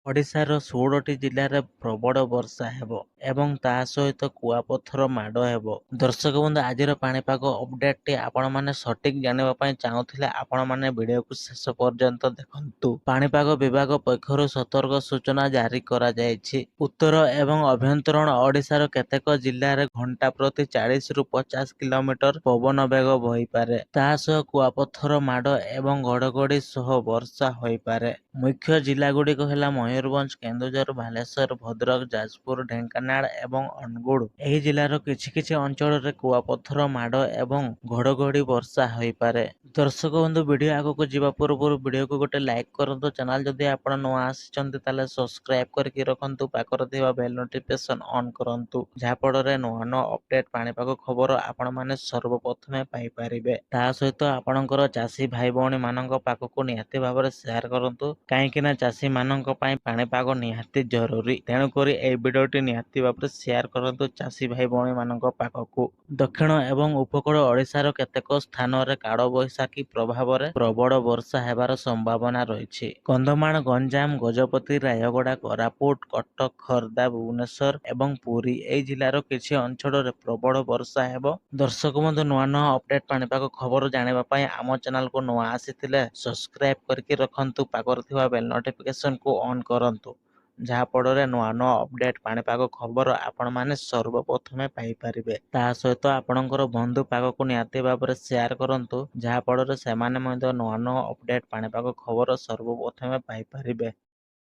ଓଡ଼ିଶାର 16ଟି ଜିଲ୍ଲାରେ ପ୍ରବଳ ବର୍ଷା ହେବ ଏବଂ ତା ସହିତ କୁଆପଥର ମାଡ଼ ହେବ। ଦର୍ଶକ ବନ୍ଧୁ, ଆଜିର ପାଣିପାଗ ଅପଡେଟଟି ଆପଣମାନେ ସଠିକ୍ ଜାଣିବା ପାଇଁ ଚାହୁଁଥିଲେ ଆପଣମାନେ ଭିଡ଼ିଓକୁ ଶେଷ ପର୍ଯ୍ୟନ୍ତ ଦେଖନ୍ତୁ। ପାଣିପାଗ ବିଭାଗ ପକ୍ଷରୁ ସତର୍କ ସୂଚନା ଜାରି କରାଯାଇଛି। ଉତ୍ତର ଏବଂ ଆଭ୍ୟନ୍ତରୀଣ ଓଡ଼ିଶାର କେତେକ ଜିଲ୍ଲାରେ ଘଣ୍ଟା ପ୍ରତି 40ରୁ 50 କିଲୋମିଟର ପବନ ବେଗ ବହିପାରେ। ତା ସହ କୁଆପଥର ମାଡ଼ ଏବଂ ଘଡ଼ଘଡ଼ି ସହ ବର୍ଷା ହୋଇପାରେ। ମୁଖ୍ୟ ଜିଲ୍ଲାଗୁଡ଼ିକ ହେଲା ମୟୂରଭଞ୍ଜ, କେନ୍ଦୁଝର, ବାଲେଶ୍ୱର, ଭଦ୍ରକ, ଯାଜପୁର, ଢେଙ୍କାନାଳ ଏବଂ ଅନୁଗୁଳ। ଏହି ଜିଲ୍ଲାର କିଛି କିଛି ଅଞ୍ଚଳରେ କୁଆପଥର ମାଡ଼ ଏବଂ ଘଡ଼ଘଡ଼ି ବର୍ଷା ହୋଇପାରେ। ଦର୍ଶକ ବନ୍ଧୁ, ଭିଡ଼ିଓ ଆଗକୁ ଯିବା ପୂର୍ବରୁ ଭିଡ଼ିଓକୁ ଗୋଟେ ଲାଇକ୍ କରନ୍ତୁ। ଚ୍ୟାନେଲ ଯଦି ଆପଣ ନୂଆ ଆସିଛନ୍ତି ତାହେଲେ ସବସ୍କ୍ରାଇବ କରିକି ରଖନ୍ତୁ। ପାଖରେ ଥିବା ବେଲ୍ ନୋଟିଫିକେସନ ଅନ୍ କରନ୍ତୁ, ଯାହାଫଳରେ ନୂଆ ନୂଆ ଅପଡେଟ୍ ପାଣିପାଗ ଖବର ଆପଣମାନେ ସର୍ବପ୍ରଥମେ ପାଇପାରିବେ। ତା ସହିତ ଆପଣଙ୍କର ଚାଷୀ ଭାଇ ଭଉଣୀ ମାନଙ୍କ ପାଖକୁ ନିହାତି ଭାବରେ ସେୟାର କରନ୍ତୁ, କାହିଁକି ନା ଚାଷୀ ମାନଙ୍କ ପାଇଁ ପାଣିପାଗ ନିହାତି ଜରୁରୀ। ତେଣୁକରି ଏହି ଭିଡ଼ିଓଟି ନିହାତି ଭାବରେ ସେୟାର କରନ୍ତୁ ଚାଷୀ ଭାଇ ଭଉଣୀ ମାନଙ୍କ ପାଖକୁ। ଦକ୍ଷିଣ ଏବଂ ଉପକୂଳ ଓଡ଼ିଶାର କେତେକ ସ୍ଥାନରେ କାଳବୈଶାଖୀ ପ୍ରଭାବରେ ପ୍ରବଳ ବର୍ଷା ହେବାର ସମ୍ଭାବନା ରହିଛି। କନ୍ଧମାଳ, ଗଞ୍ଜାମ, ଗଜପତି, ରାୟଗଡ଼ା, କୋରାପୁଟ, କଟକ, ଖୋର୍ଦ୍ଧା, ଭୁବନେଶ୍ୱର ଏବଂ ପୁରୀ ଏହି ଜିଲ୍ଲାର କିଛି ଅଞ୍ଚଳରେ ପ୍ରବଳ ବର୍ଷା ହେବ। ଦର୍ଶକ ବନ୍ଧୁ, ନୂଆ ନୂଆ ଅପଡେଟ୍ ପାଣିପାଗ ଖବର ଜାଣିବା ପାଇଁ ଆମ ଚ୍ୟାନେଲକୁ ନୂଆ ଆସିଥିଲେ ସବସ୍କ୍ରାଇବ କରିକି ରଖନ୍ତୁ। ପାଖରେ ଥିବା ବେଲ୍ ନୋଟିଫିକେସନକୁ ଅନ୍ କରନ୍ତୁ, ଯାହାଫଳରେ ନୂଆ ନୂଆ ଅପଡେଟ୍ ପାଣିପାଗ ଖବର ଆପଣମାନେ ସର୍ବପ୍ରଥମେ ପାଇପାରିବେ। ତା ସହିତ ଆପଣଙ୍କର ବନ୍ଧୁ ପାଖକୁ ନିହାତି ଭାବରେ ସେୟାର କରନ୍ତୁ, ଯାହାଫଳରେ ସେମାନେ ମଧ୍ୟ ନୂଆ ନୂଆ ଅପଡେଟ୍ ପାଣିପାଗ ଖବର ସର୍ବପ୍ରଥମେ ପାଇପାରିବେ।